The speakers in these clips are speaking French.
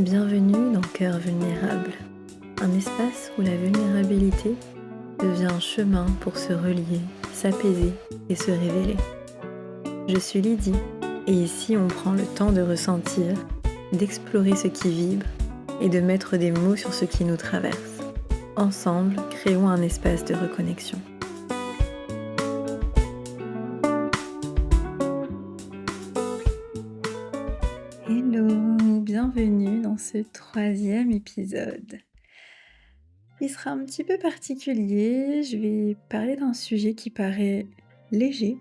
Bienvenue dans Cœur Vulnérable, un espace où la vulnérabilité devient un chemin pour se relier, s'apaiser et se révéler. Je suis Lydie et ici on prend le temps de ressentir, d'explorer ce qui vibre et de mettre des mots sur ce qui nous traverse. Ensemble, créons un espace de reconnexion. Hello, bienvenue dans ce 3e épisode. Il sera un petit peu particulier, je vais parler d'un sujet qui paraît léger,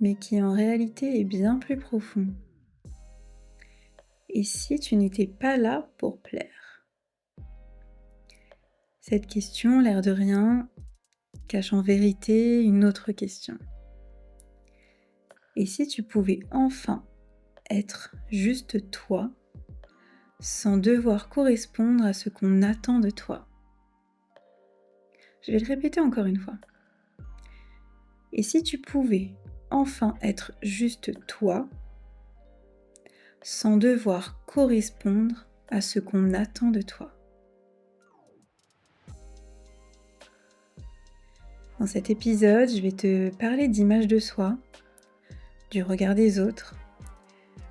mais qui en réalité est bien plus profond. Et si tu n'étais pas là pour plaire ? Cette question, l'air de rien, cache en vérité une autre question. Et si tu pouvais enfin être juste toi, sans devoir correspondre à ce qu'on attend de toi ? Je vais le répéter encore une fois. Et si tu pouvais enfin être juste toi, sans devoir correspondre à ce qu'on attend de toi. Dans cet épisode, je vais te parler d'image de soi, du regard des autres,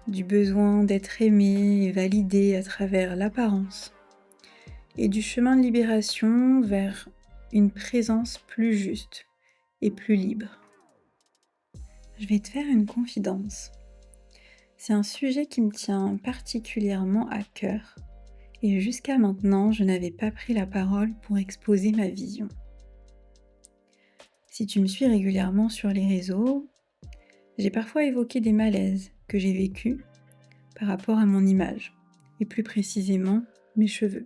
du besoin d'être aimé et validé à travers l'apparence, et du chemin de libération vers une présence plus juste et plus libre. Je vais te faire une confidence. C'est un sujet qui me tient particulièrement à cœur et jusqu'à maintenant, je n'avais pas pris la parole pour exposer ma vision. Si tu me suis régulièrement sur les réseaux, j'ai parfois évoqué des malaises que j'ai vécus par rapport à mon image et plus précisément mes cheveux.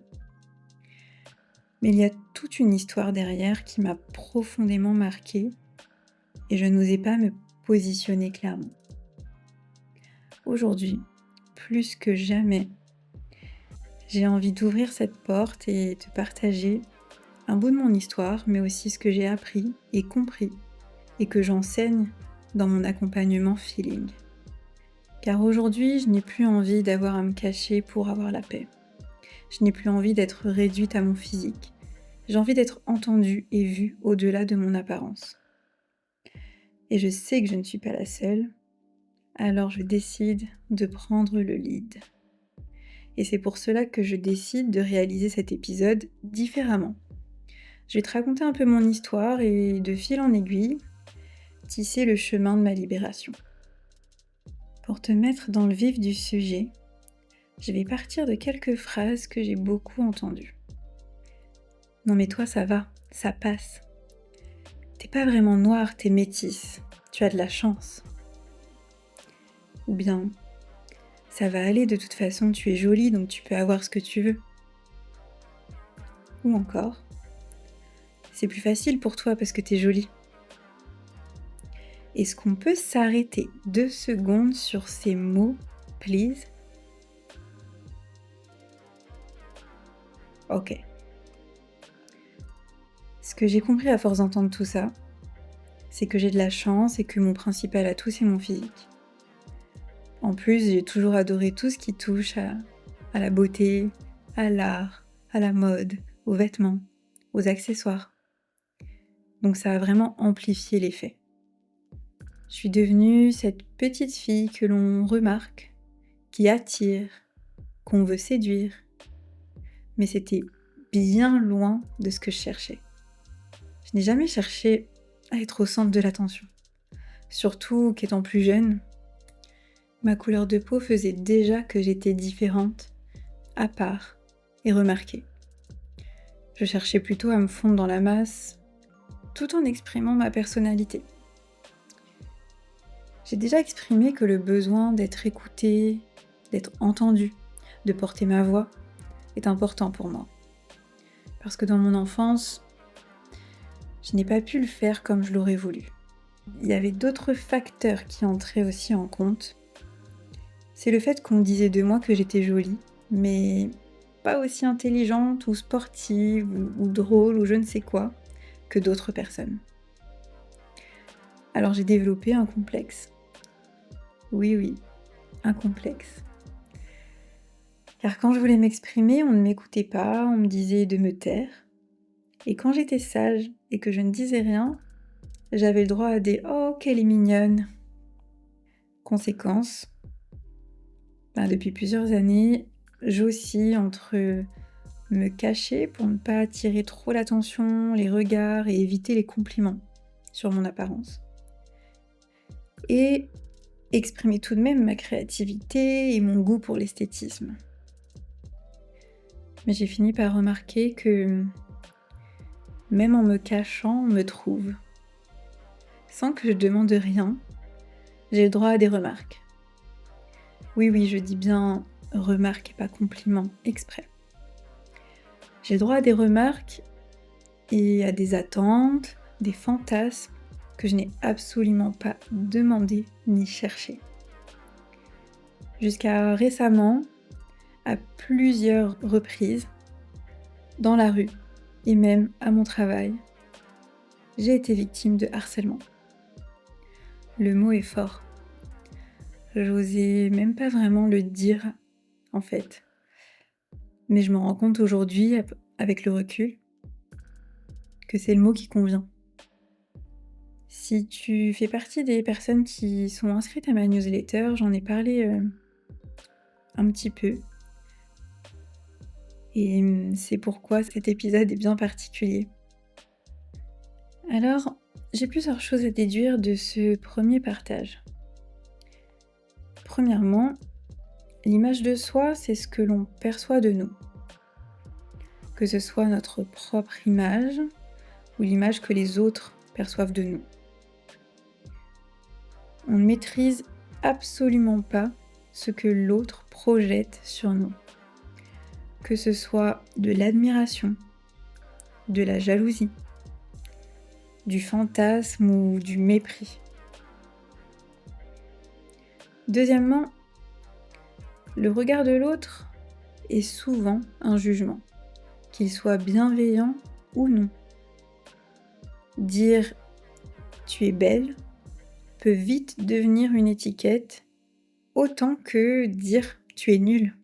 Mais il y a toute une histoire derrière qui m'a profondément marquée et je n'osais pas me positionner clairement. Aujourd'hui, plus que jamais, j'ai envie d'ouvrir cette porte et de partager un bout de mon histoire, mais aussi ce que j'ai appris et compris et que j'enseigne dans mon accompagnement feeling. Car aujourd'hui, je n'ai plus envie d'avoir à me cacher pour avoir la paix. Je n'ai plus envie d'être réduite à mon physique. J'ai envie d'être entendue et vue au-delà de mon apparence. Et je sais que je ne suis pas la seule, alors je décide de prendre le lead. Et c'est pour cela que je décide de réaliser cet épisode différemment. Je vais te raconter un peu mon histoire et de fil en aiguille, tisser le chemin de ma libération. Pour te mettre dans le vif du sujet, je vais partir de quelques phrases que j'ai beaucoup entendues. Non mais toi ça va, ça passe. T'es pas vraiment noire, t'es métisse, tu as de la chance. Ou bien, ça va aller de toute façon, tu es jolie donc tu peux avoir ce que tu veux. Ou encore, c'est plus facile pour toi parce que t'es jolie. Est-ce qu'on peut s'arrêter 2 secondes sur ces mots, please ? Ok. Ce que j'ai compris à force d'entendre tout ça, c'est que j'ai de la chance et que mon principal atout, c'est mon physique. En plus, j'ai toujours adoré tout ce qui touche à la beauté, à l'art, à la mode, aux vêtements, aux accessoires. Donc ça a vraiment amplifié l'effet. Je suis devenue cette petite fille que l'on remarque, qui attire, qu'on veut séduire. Mais c'était bien loin de ce que je cherchais. Je n'ai jamais cherché à être au centre de l'attention. Surtout qu'étant plus jeune, ma couleur de peau faisait déjà que j'étais différente, à part et remarquée. Je cherchais plutôt à me fondre dans la masse, tout en exprimant ma personnalité. J'ai déjà exprimé que le besoin d'être écoutée, d'être entendue, de porter ma voix est important pour moi. Parce que dans mon enfance, je n'ai pas pu le faire comme je l'aurais voulu. Il y avait d'autres facteurs qui entraient aussi en compte. C'est le fait qu'on disait de moi que j'étais jolie, mais pas aussi intelligente ou sportive ou drôle ou je ne sais quoi que d'autres personnes. Alors j'ai développé un complexe. Oui, un complexe. Car quand je voulais m'exprimer, on ne m'écoutait pas, on me disait de me taire. Et quand j'étais sage et que je ne disais rien, j'avais le droit à des «Oh, qu'elle est mignonne!» Conséquence, depuis plusieurs années, j'oscille entre me cacher pour ne pas attirer trop l'attention, les regards et éviter les compliments sur mon apparence. Et exprimer tout de même ma créativité et mon goût pour l'esthétisme. Mais j'ai fini par remarquer que même en me cachant, on me trouve. Sans que je demande rien, j'ai le droit à des remarques. Oui, je dis bien remarques et pas compliments exprès. J'ai le droit à des remarques et à des attentes, des fantasmes que je n'ai absolument pas demandé ni cherché. Jusqu'à récemment, à plusieurs reprises, dans la rue et même à mon travail, j'ai été victime de harcèlement. Le mot est fort. J'osais même pas vraiment le dire, en fait. Mais je me rends compte aujourd'hui, avec le recul, que c'est le mot qui convient. Si tu fais partie des personnes qui sont inscrites à ma newsletter, j'en ai parlé un petit peu. Et c'est pourquoi cet épisode est bien particulier. Alors, j'ai plusieurs choses à déduire de ce premier partage. Premièrement, l'image de soi, c'est ce que l'on perçoit de nous. Que ce soit notre propre image ou l'image que les autres perçoivent de nous. On ne maîtrise absolument pas ce que l'autre projette sur nous. Que ce soit de l'admiration, de la jalousie, du fantasme ou du mépris. Deuxièmement, le regard de l'autre est souvent un jugement, qu'il soit bienveillant ou non. Dire « tu es belle » peut vite devenir une étiquette, autant que dire « tu es nulle ».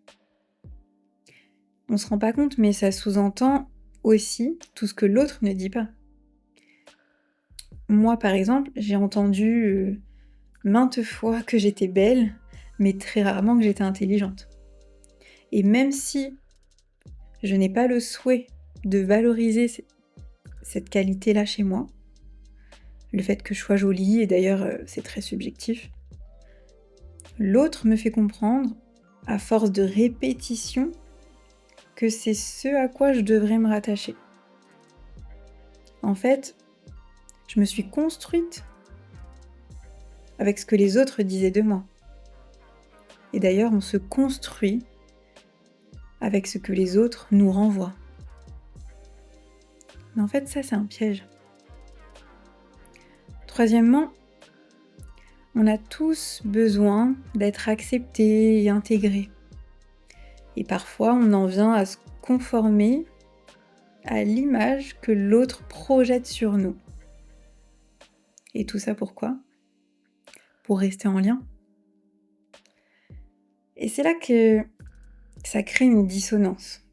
On se rend pas compte, mais ça sous-entend aussi tout ce que l'autre ne dit pas. Moi, par exemple, j'ai entendu maintes fois que j'étais belle, mais très rarement que j'étais intelligente. Et même si je n'ai pas le souhait de valoriser cette qualité-là chez moi, le fait que je sois jolie, et d'ailleurs c'est très subjectif, l'autre me fait comprendre, à force de répétition, que c'est ce à quoi je devrais me rattacher. En fait, je me suis construite avec ce que les autres disaient de moi. Et d'ailleurs, on se construit avec ce que les autres nous renvoient. Mais en fait, ça, c'est un piège. Troisièmement, on a tous besoin d'être acceptés et intégrés. Et parfois, on en vient à se conformer à l'image que l'autre projette sur nous. Et tout ça pourquoi ? Pour rester en lien. Et c'est là que ça crée une dissonance.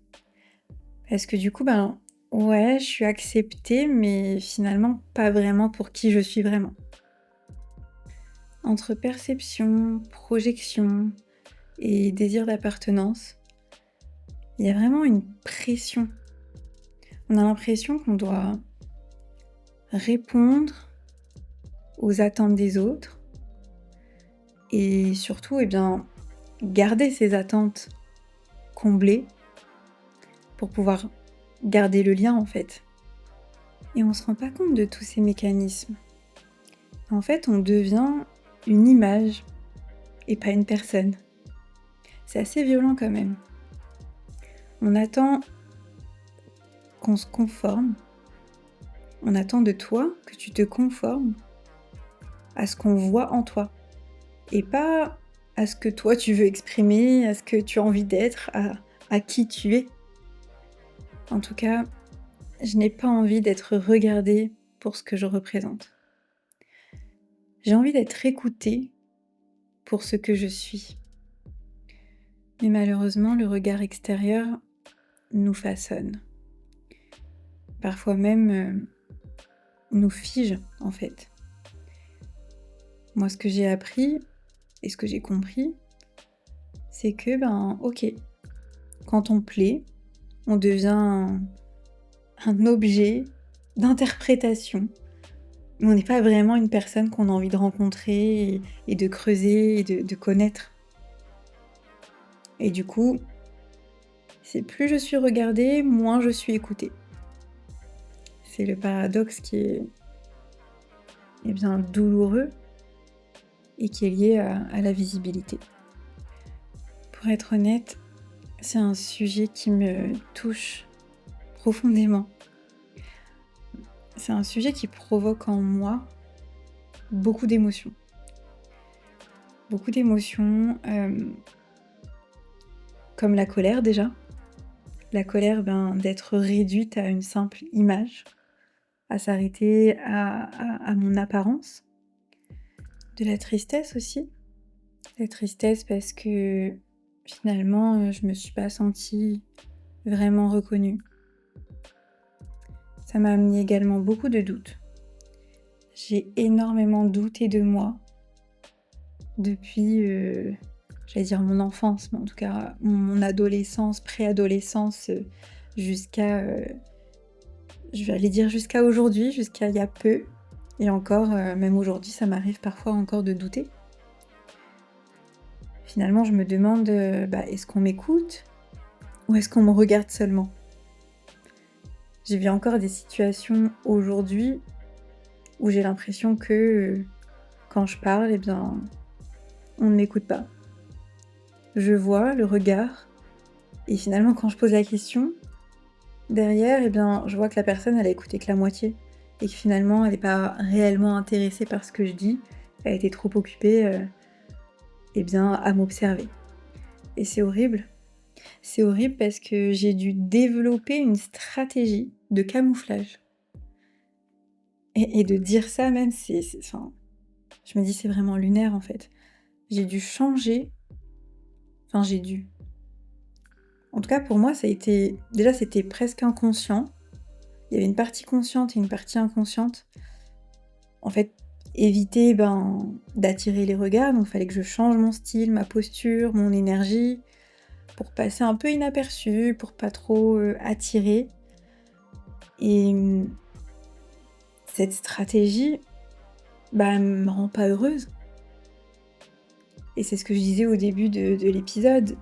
Parce que du coup, je suis acceptée, mais finalement pas vraiment pour qui je suis vraiment. Entre perception, projection et désir d'appartenance, il y a vraiment une pression. On a l'impression qu'on doit répondre aux attentes des autres et surtout, garder ces attentes comblées pour pouvoir garder le lien en fait. Et on se rend pas compte de tous ces mécanismes. En fait, on devient une image et pas une personne. C'est assez violent quand même. On attend qu'on se conforme. On attend de toi que tu te conformes à ce qu'on voit en toi. Et pas à ce que toi tu veux exprimer, à ce que tu as envie d'être, à qui tu es. En tout cas, je n'ai pas envie d'être regardée pour ce que je représente. J'ai envie d'être écoutée pour ce que je suis. Mais malheureusement, le regard extérieur nous façonne. Parfois même nous fige en fait. Moi, ce que j'ai appris et ce que j'ai compris, c'est que, ok, quand on plaît, on devient un objet d'interprétation. Mais on n'est pas vraiment une personne qu'on a envie de rencontrer et de creuser et de connaître. Et du coup, c'est plus je suis regardée, moins je suis écoutée. C'est le paradoxe qui est bien douloureux et qui est lié à la visibilité. Pour être honnête, c'est un sujet qui me touche profondément. C'est un sujet qui provoque en moi beaucoup d'émotions. Beaucoup d'émotions, comme la colère déjà. La colère d'être réduite à une simple image, à s'arrêter à mon apparence. De la tristesse aussi. La tristesse parce que finalement, je me suis pas sentie vraiment reconnue. Ça m'a amené également beaucoup de doutes. J'ai énormément douté de moi depuis, j'allais dire mon enfance, mais en tout cas mon adolescence, préadolescence, jusqu'à, je vais aller dire jusqu'à aujourd'hui, jusqu'à il y a peu. Et encore, même aujourd'hui, ça m'arrive parfois encore de douter. Finalement, je me demande, est-ce qu'on m'écoute ou est-ce qu'on me regarde seulement ? J'ai vu encore des situations aujourd'hui où j'ai l'impression que quand je parle, on ne m'écoute pas. Je vois le regard et finalement quand je pose la question, derrière, je vois que la personne, elle a écouté que la moitié et que finalement, elle n'est pas réellement intéressée par ce que je dis. Elle a été trop occupée à m'observer. Et c'est horrible. C'est horrible parce que j'ai dû développer une stratégie de camouflage. Et de dire ça même, je me dis c'est vraiment lunaire en fait. J'ai dû changer. En tout cas pour moi c'était presque inconscient. Il y avait une partie consciente et une partie inconsciente. En fait, éviter d'attirer les regards, donc il fallait que je change mon style, ma posture, mon énergie, pour passer un peu inaperçu, pour pas trop attirer. Et cette stratégie, elle me rend pas heureuse. Et c'est ce que je disais au début de l'épisode.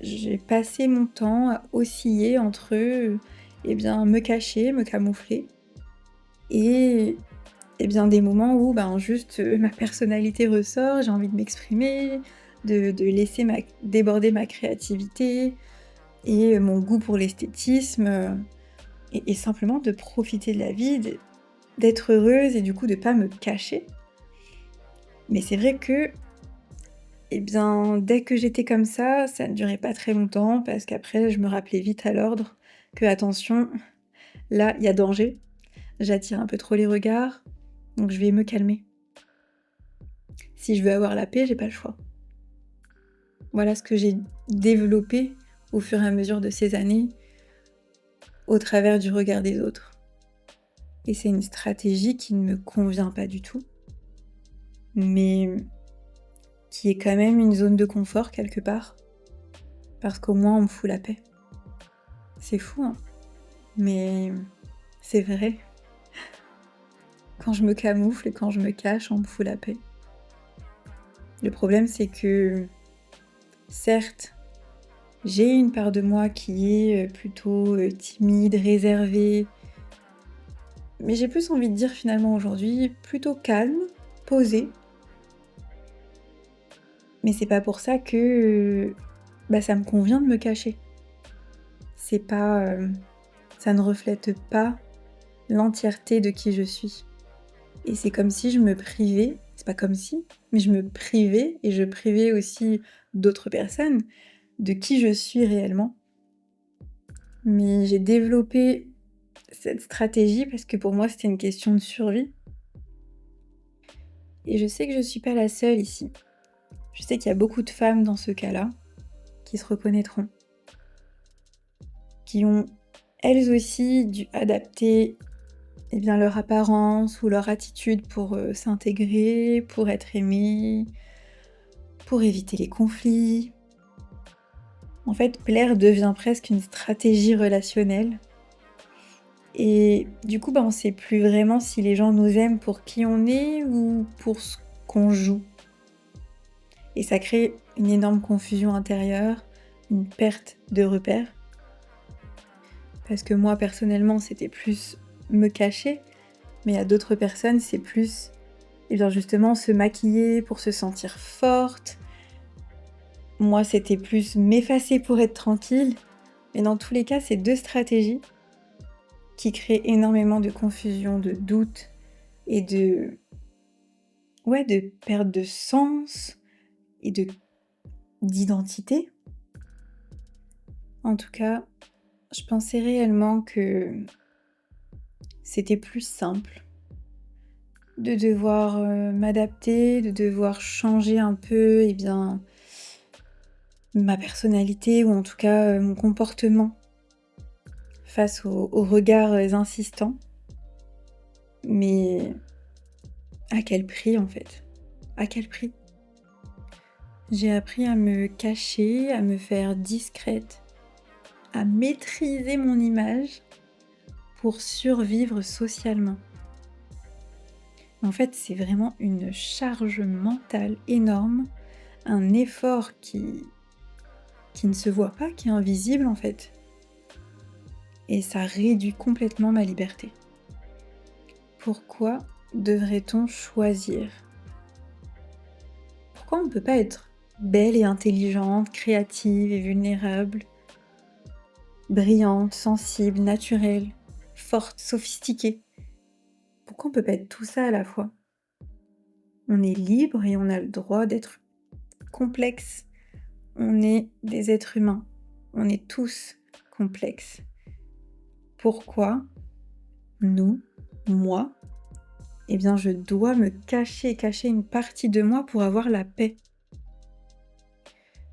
J'ai passé mon temps à osciller entre me cacher, me camoufler, et des moments où juste ma personnalité ressort, j'ai envie de m'exprimer, de laisser déborder ma créativité et mon goût pour l'esthétisme, et simplement de profiter de la vie, d'être heureuse et du coup de pas me cacher. Mais c'est vrai que dès que j'étais comme ça ne durait pas très longtemps parce qu'après je me rappelais vite à l'ordre que attention, là il y a danger, j'attire un peu trop les regards, donc je vais me calmer. Si je veux avoir la paix, j'ai pas le choix. Voilà ce que j'ai développé au fur et à mesure de ces années, au travers du regard des autres. Et c'est une stratégie qui ne me convient pas du tout, mais qui est quand même une zone de confort quelque part, parce qu'au moins on me fout la paix. C'est fou, hein, mais c'est vrai. Quand je me camoufle et quand je me cache, on me fout la paix. Le problème, c'est que, certes, j'ai une part de moi qui est plutôt timide, réservée, mais j'ai plus envie de dire finalement aujourd'hui plutôt calme, posée. Mais c'est pas pour ça que ça me convient de me cacher. C'est pas, ça ne reflète pas l'entièreté de qui je suis. Et c'est comme si je me privais, c'est pas comme si, mais je me privais et je privais aussi d'autres personnes de qui je suis réellement. Mais j'ai développé cette stratégie parce que pour moi c'était une question de survie. Et je sais que je suis pas la seule ici. Je sais qu'il y a beaucoup de femmes dans ce cas-là. qui se reconnaîtront, qui ont elles aussi dû adapter leur apparence ou leur attitude pour s'intégrer, pour être aimées, pour éviter les conflits. En fait, plaire devient presque une stratégie relationnelle. Et du coup, on sait plus vraiment si les gens nous aiment pour qui on est ou pour ce qu'on joue. Et ça crée une énorme confusion intérieure, une perte de repères. Parce que moi, personnellement, c'était plus me cacher, mais à d'autres personnes, c'est plus, justement, se maquiller pour se sentir forte. Moi, c'était plus m'effacer pour être tranquille. Mais dans tous les cas, c'est deux stratégies qui créent énormément de confusion, de doute et de perte de sens et d'identité. En tout cas, je pensais réellement que c'était plus simple de devoir m'adapter, de devoir changer un peu ma personnalité ou en tout cas mon comportement face aux regards insistants. Mais à quel prix en fait ? À quel prix ? J'ai appris à me cacher, à me faire discrète, à maîtriser mon image pour survivre socialement. En fait, c'est vraiment une charge mentale énorme, un effort qui ne se voit pas, qui est invisible en fait. Et ça réduit complètement ma liberté. Pourquoi devrait-on choisir ? Pourquoi on ne peut pas être belle et intelligente, créative et vulnérable, brillante, sensible, naturelle, forte, sophistiquée ? Pourquoi on ne peut pas être tout ça à la fois ? On est libre et on a le droit d'être complexe. On est des êtres humains. On est tous complexes. Pourquoi nous, moi, je dois me cacher une partie de moi pour avoir la paix ?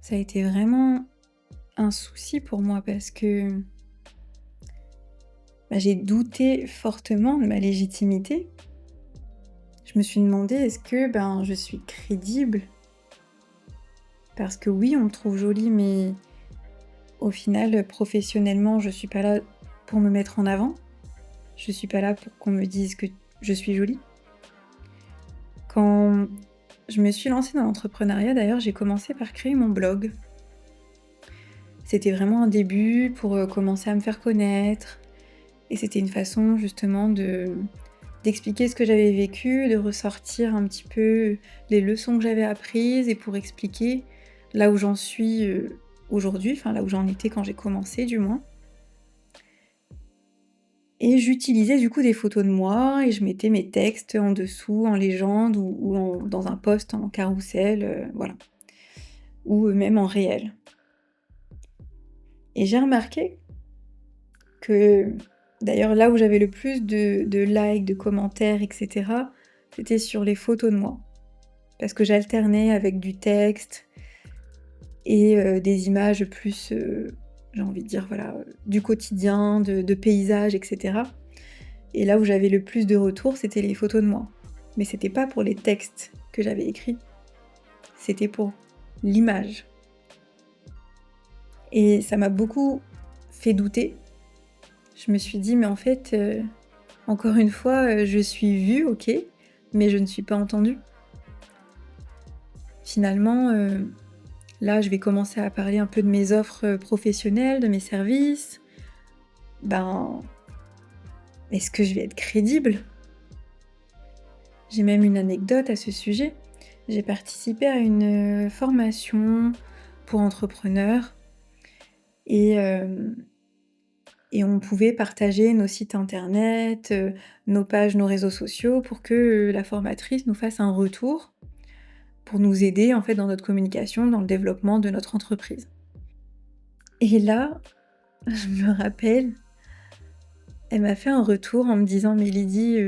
Ça a été vraiment un souci pour moi parce que j'ai douté fortement de ma légitimité. Je me suis demandé, est-ce que je suis crédible ? Parce que oui, on me trouve jolie, mais au final, professionnellement, je suis pas là pour me mettre en avant. Je suis pas là pour qu'on me dise que je suis jolie. Quand je me suis lancée dans l'entrepreneuriat, d'ailleurs, j'ai commencé par créer mon blog. C'était vraiment un début pour commencer à me faire connaître. Et c'était une façon justement d'expliquer ce que j'avais vécu, de ressortir un petit peu les leçons que j'avais apprises et pour expliquer là où j'en suis aujourd'hui, là où j'en étais quand j'ai commencé du moins. Et j'utilisais du coup des photos de moi et je mettais mes textes en dessous, en légende ou dans un post en carrousel, voilà. Ou même en réel. Et j'ai remarqué que, d'ailleurs là où j'avais le plus de likes, de commentaires, etc., c'était sur les photos de moi. Parce que j'alternais avec du texte et des images plus, j'ai envie de dire, du quotidien, de paysages, etc. Et là où j'avais le plus de retours, c'était les photos de moi. Mais c'était pas pour les textes que j'avais écrits, c'était pour l'image. Et ça m'a beaucoup fait douter. Je me suis dit, mais en fait, encore une fois, je suis vue, ok, mais je ne suis pas entendue. Finalement, là, je vais commencer à parler un peu de mes offres professionnelles, de mes services. Est-ce que je vais être crédible ? J'ai même une anecdote à ce sujet. J'ai participé à une formation pour entrepreneurs et on pouvait partager nos sites internet, nos pages, nos réseaux sociaux pour que la formatrice nous fasse un retour pour nous aider en fait dans notre communication, dans le développement de notre entreprise. Et là, je me rappelle, elle m'a fait un retour en me disant « Mais Lydie,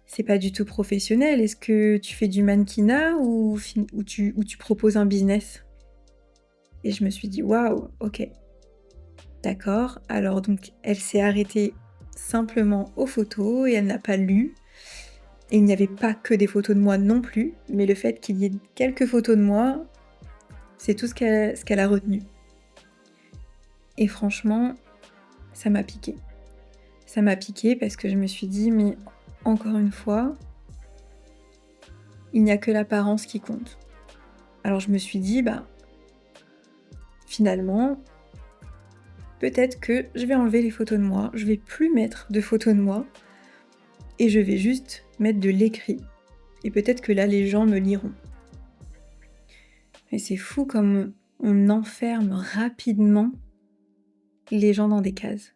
c'est pas du tout professionnel, est-ce que tu fais du mannequinat ou tu proposes un business ?» Et je me suis dit: «Waouh, OK, d'accord». Alors donc elle s'est arrêtée simplement aux photos et elle n'a pas lu. Et il n'y avait pas que des photos de moi non plus, mais le fait qu'il y ait quelques photos de moi, c'est tout ce qu'elle a retenu. Et franchement, ça m'a piquée. Ça m'a piquée parce que je me suis dit: «Mais encore une fois, il n'y a que l'apparence qui compte». Alors je me suis dit: «Bah, finalement, peut-être que je vais enlever les photos de moi, je vais plus mettre de photos de moi et je vais juste mettre de l'écrit. Et peut-être que là, les gens me liront». Et c'est fou comme on enferme rapidement les gens dans des cases.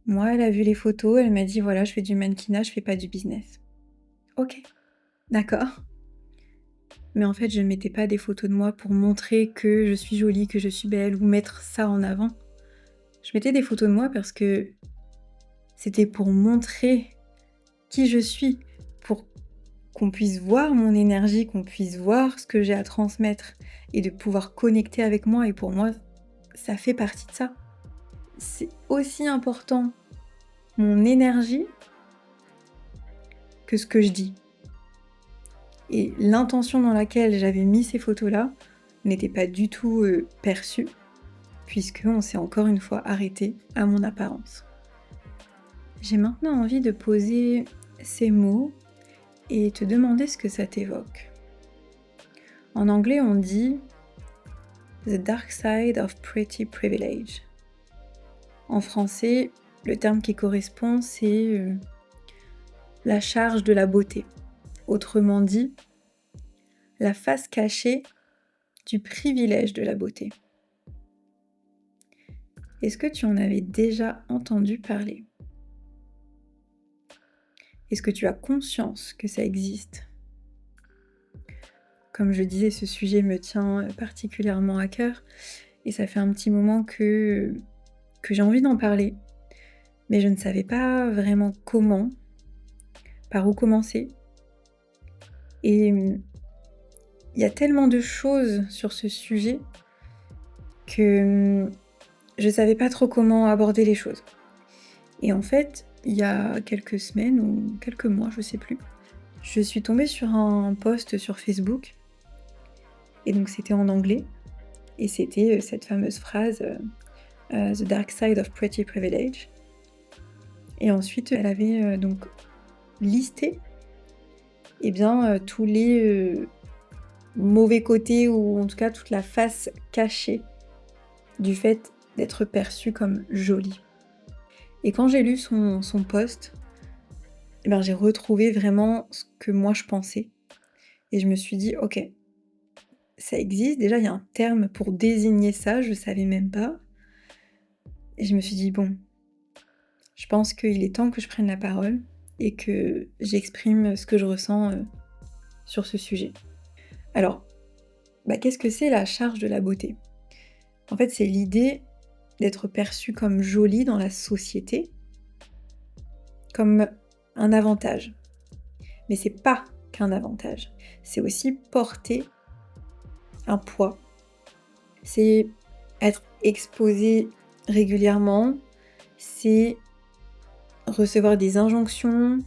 Moi, elle a vu les photos, elle m'a dit: «Voilà, je fais du mannequinat, je fais pas du business». OK, d'accord. Mais en fait, je ne mettais pas des photos de moi pour montrer que je suis jolie, que je suis belle ou mettre ça en avant. Je mettais des photos de moi parce que c'était pour montrer qui je suis, pour qu'on puisse voir mon énergie, qu'on puisse voir ce que j'ai à transmettre et de pouvoir connecter avec moi. Et pour moi, ça fait partie de ça. C'est aussi important mon énergie que ce que je dis. Et l'intention dans laquelle j'avais mis ces photos-là n'était pas du tout perçue, puisqu'on s'est encore une fois arrêté à mon apparence. J'ai maintenant envie de poser ces mots et te demander ce que ça t'évoque. En anglais, on dit The dark side of pretty privilege. En français, le terme qui correspond, c'est la charge de la beauté. Autrement dit, la face cachée du privilège de la beauté. Est-ce que tu en avais déjà entendu parler ? Est-ce que tu as conscience que ça existe ? Comme je disais, ce sujet me tient particulièrement à cœur et ça fait un petit moment que j'ai envie d'en parler, mais je ne savais pas vraiment comment, par où commencer. Et il y a tellement de choses sur ce sujet que je ne savais pas trop comment aborder les choses. Et en fait, il y a quelques semaines ou quelques mois, je sais plus, je suis tombée sur un post sur Facebook, et donc c'était en anglais, et c'était cette fameuse phrase The dark side of pretty privilege. Et ensuite, elle avait donc listé tous les mauvais côtés, ou en tout cas toute la face cachée du fait d'être perçue comme jolie. Et quand j'ai lu son post, j'ai retrouvé vraiment ce que moi je pensais. Et je me suis dit, ok, ça existe, déjà il y a un terme pour désigner ça, je savais même pas. Et je me suis dit, bon, je pense qu'il est temps que je prenne la parole et que j'exprime ce que je ressens sur ce sujet. Alors, qu'est-ce que c'est la charge de la beauté ? En fait, c'est l'idée d'être perçue comme jolie dans la société, comme un avantage. Mais c'est pas qu'un avantage, c'est aussi porter un poids. C'est être exposé régulièrement, c'est recevoir des injonctions,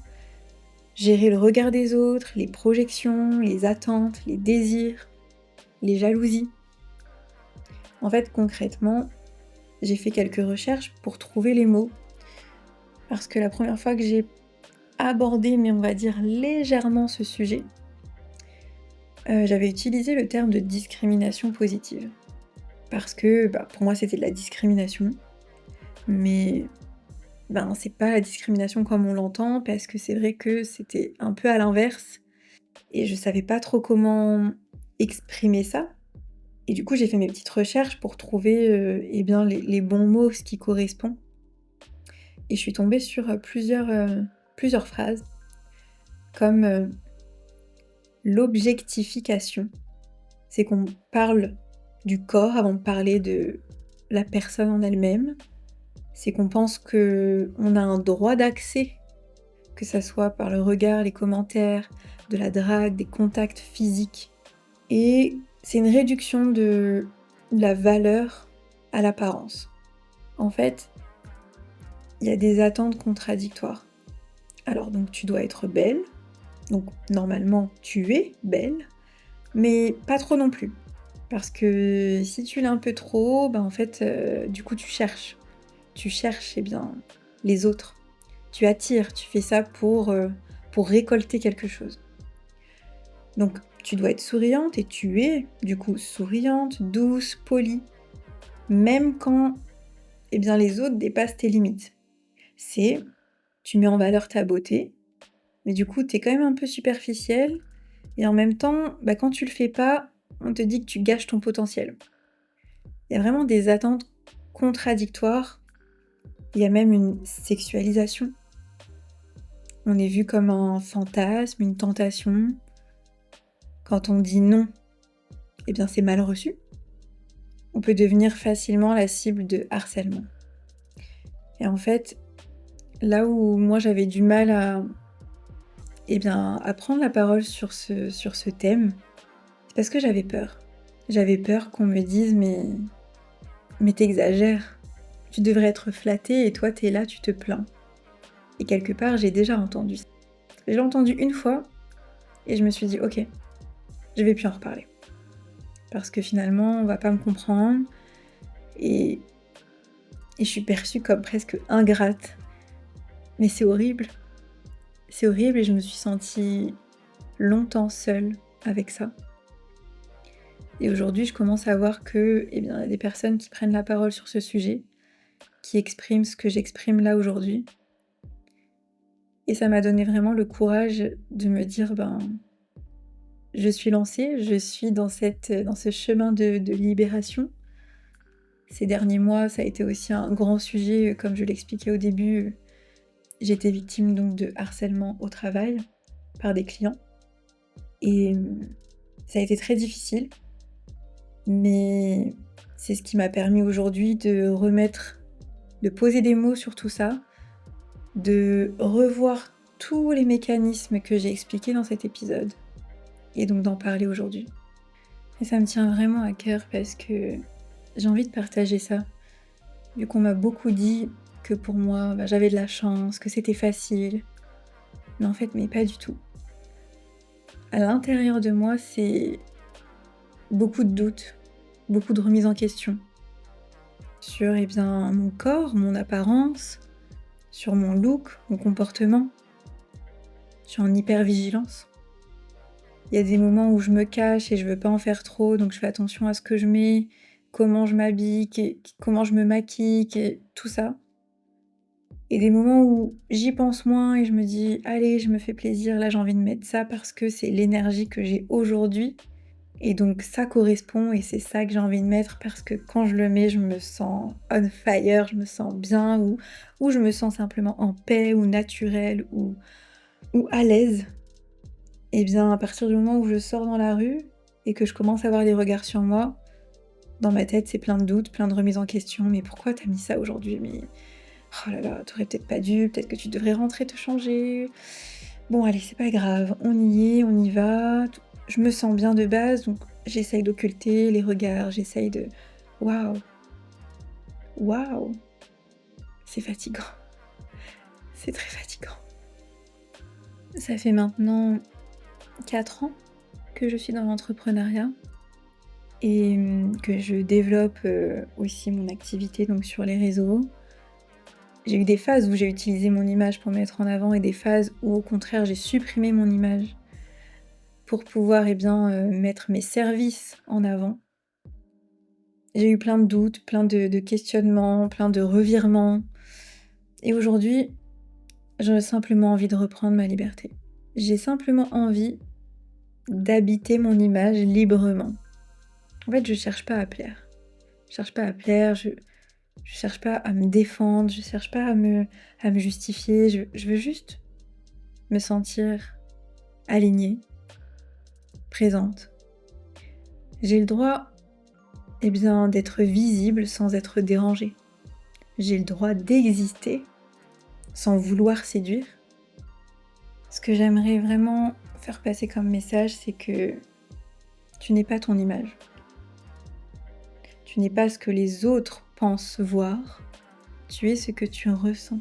gérer le regard des autres, les projections, les attentes, les désirs, les jalousies. En fait, concrètement, j'ai fait quelques recherches pour trouver les mots. Parce que la première fois que j'ai abordé, mais on va dire légèrement ce sujet, j'avais utilisé le terme de discrimination positive. Parce que pour moi c'était de la discrimination, mais c'est pas la discrimination comme on l'entend, parce que c'est vrai que c'était un peu à l'inverse, et je savais pas trop comment exprimer ça. Et du coup j'ai fait mes petites recherches pour trouver les bons mots, ce qui correspond. Et je suis tombée sur plusieurs phrases, comme l'objectification. C'est qu'on parle du corps avant de parler de la personne en elle-même. C'est qu'on pense qu'on a un droit d'accès, que ça soit par le regard, les commentaires, de la drague, des contacts physiques. Et c'est une réduction de la valeur à l'apparence. En fait, il y a des attentes contradictoires. Alors donc tu dois être belle, donc normalement tu es belle, mais pas trop non plus. Parce que si tu l'es un peu trop, en fait, du coup tu cherches. Tu cherches, les autres. Tu attires, tu fais ça pour récolter quelque chose. Donc tu dois être souriante et tu es du coup souriante, douce, polie. Même quand les autres dépassent tes limites. Tu mets en valeur ta beauté, mais du coup, t'es quand même un peu superficielle, et en même temps, quand tu le fais pas, on te dit que tu gâches ton potentiel. Il y a vraiment des attentes contradictoires, il y a même une sexualisation. On est vu comme un fantasme, une tentation. Quand on dit non, c'est mal reçu. On peut devenir facilement la cible de harcèlement. Et en fait, là où moi j'avais du mal à prendre la parole sur ce thème, c'est parce que j'avais peur. J'avais peur qu'on me dise mais t'exagères, tu devrais être flattée et toi t'es là, tu te plains. Et quelque part, j'ai déjà entendu ça. J'ai entendu une fois et je me suis dit ok, je vais plus en reparler. Parce que finalement, on va pas me comprendre et je suis perçue comme presque ingrate. Mais c'est horrible. C'est horrible et je me suis sentie longtemps seule avec ça. Et aujourd'hui, je commence à voir que, il y a des personnes qui prennent la parole sur ce sujet, qui expriment ce que j'exprime là aujourd'hui. Et ça m'a donné vraiment le courage de me dire, je suis lancée, je suis dans ce chemin de libération. Ces derniers mois, ça a été aussi un grand sujet, comme je l'expliquais au début. J'ai été victime donc de harcèlement au travail par des clients. Et ça a été très difficile. Mais c'est ce qui m'a permis aujourd'hui de poser des mots sur tout ça, de revoir tous les mécanismes que j'ai expliqués dans cet épisode, et donc d'en parler aujourd'hui. Et ça me tient vraiment à cœur parce que j'ai envie de partager ça. Vu qu'on m'a beaucoup dit que pour moi, j'avais de la chance, que c'était facile. Mais en fait, pas du tout. À l'intérieur de moi, c'est beaucoup de doutes, beaucoup de remises en question. Sur mon corps, mon apparence, sur mon look, mon comportement. Je suis en hyper-vigilance. Il y a des moments où je me cache et je veux pas en faire trop, donc je fais attention à ce que je mets, comment je m'habille, comment je me maquille, tout ça. Et des moments où j'y pense moins et je me dis « Allez, je me fais plaisir, là j'ai envie de mettre ça parce que c'est l'énergie que j'ai aujourd'hui. » Et donc ça correspond et c'est ça que j'ai envie de mettre parce que quand je le mets, je me sens on fire, je me sens bien ou je me sens simplement en paix ou naturelle ou à l'aise. À partir du moment où je sors dans la rue et que je commence à avoir des regards sur moi, dans ma tête, c'est plein de doutes, plein de remises en question. Mais pourquoi t'as mis ça aujourd'hui ? Mais oh là là, t'aurais peut-être pas dû, peut-être que tu devrais rentrer te changer. Bon, allez, c'est pas grave, on y est, on y va. Je me sens bien de base, donc j'essaye d'occulter les regards, j'essaye de... Waouh, c'est fatigant. C'est très fatigant. Ça fait maintenant 4 ans que je suis dans l'entrepreneuriat et que je développe aussi mon activité donc sur les réseaux. J'ai eu des phases où j'ai utilisé mon image pour me mettre en avant et des phases où au contraire j'ai supprimé mon image pour pouvoir mettre mes services en avant. J'ai eu plein de doutes, plein de questionnements, plein de revirements. Et aujourd'hui, j'ai simplement envie de reprendre ma liberté. J'ai simplement envie d'habiter mon image librement. En fait, je cherche pas à plaire. Je cherche pas à plaire, je cherche pas à me défendre, je cherche pas à me justifier. Je veux juste me sentir alignée, présente. J'ai le droit d'être visible sans être dérangée. J'ai le droit d'exister sans vouloir séduire. Ce que j'aimerais vraiment faire passer comme message, c'est que tu n'es pas ton image. Tu n'es pas ce que les autres pensent voir. Tu es ce que tu ressens.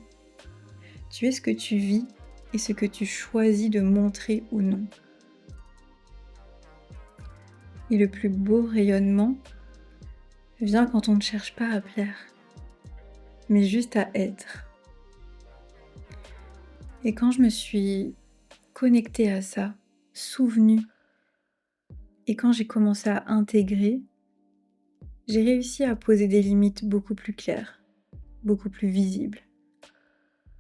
Tu es ce que tu vis et ce que tu choisis de montrer ou non. Et le plus beau rayonnement vient quand on ne cherche pas à plaire, mais juste à être. Et quand je me suis connectée à ça, souvenue, et quand j'ai commencé à intégrer, j'ai réussi à poser des limites beaucoup plus claires, beaucoup plus visibles,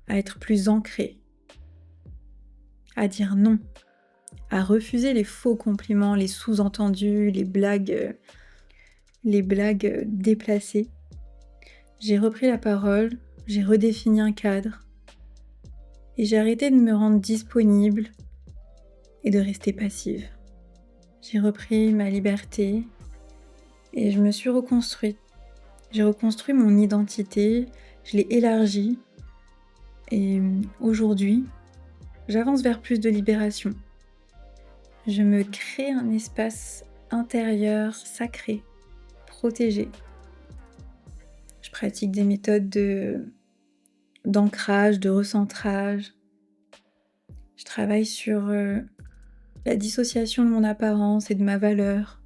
à être plus ancrée, à dire non, à refuser les faux compliments, les sous-entendus, les blagues déplacées. J'ai repris la parole, j'ai redéfini un cadre et j'ai arrêté de me rendre disponible et de rester passive. J'ai repris ma liberté et je me suis reconstruite. J'ai reconstruit mon identité, je l'ai élargie et aujourd'hui, j'avance vers plus de libération. Je me crée un espace intérieur sacré, protégé. Je pratique des méthodes d'ancrage, de recentrage. Je travaille sur la dissociation de mon apparence et de ma valeur.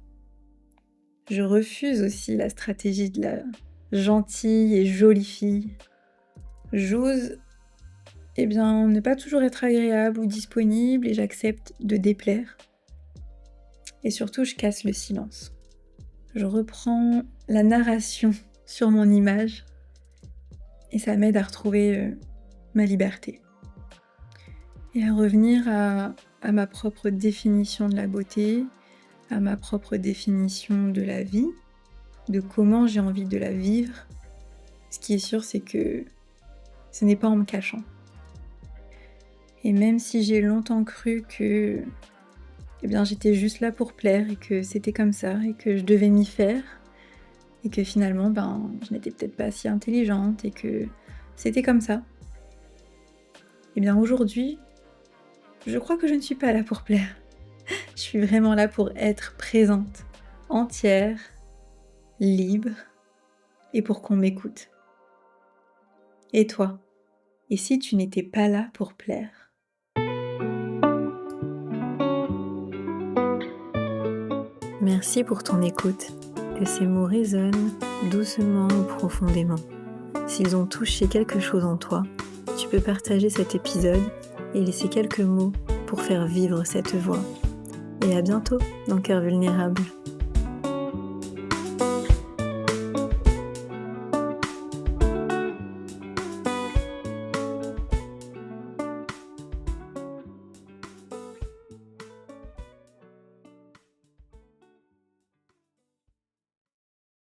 Je refuse aussi la stratégie de la gentille et jolie fille. J'ose ne pas toujours être agréable ou disponible et j'accepte de déplaire. Et surtout, je casse le silence. Je reprends la narration sur mon image et ça m'aide à retrouver ma liberté. Et à revenir à ma propre définition de la beauté, à ma propre définition de la vie, de comment j'ai envie de la vivre. Ce qui est sûr, c'est que ce n'est pas en me cachant. Et même si j'ai longtemps cru que j'étais juste là pour plaire et que c'était comme ça et que je devais m'y faire et que finalement je n'étais peut-être pas si intelligente et que c'était comme ça. Aujourd'hui, je crois que je ne suis pas là pour plaire. Je suis vraiment là pour être présente, entière, libre et pour qu'on m'écoute. Et toi? Et si tu n'étais pas là pour plaire? Merci pour ton écoute. Que ces mots résonnent doucement ou profondément. S'ils ont touché quelque chose en toi, tu peux partager cet épisode et laisser quelques mots pour faire vivre cette voix. Et à bientôt dans Cœur Vulnérable.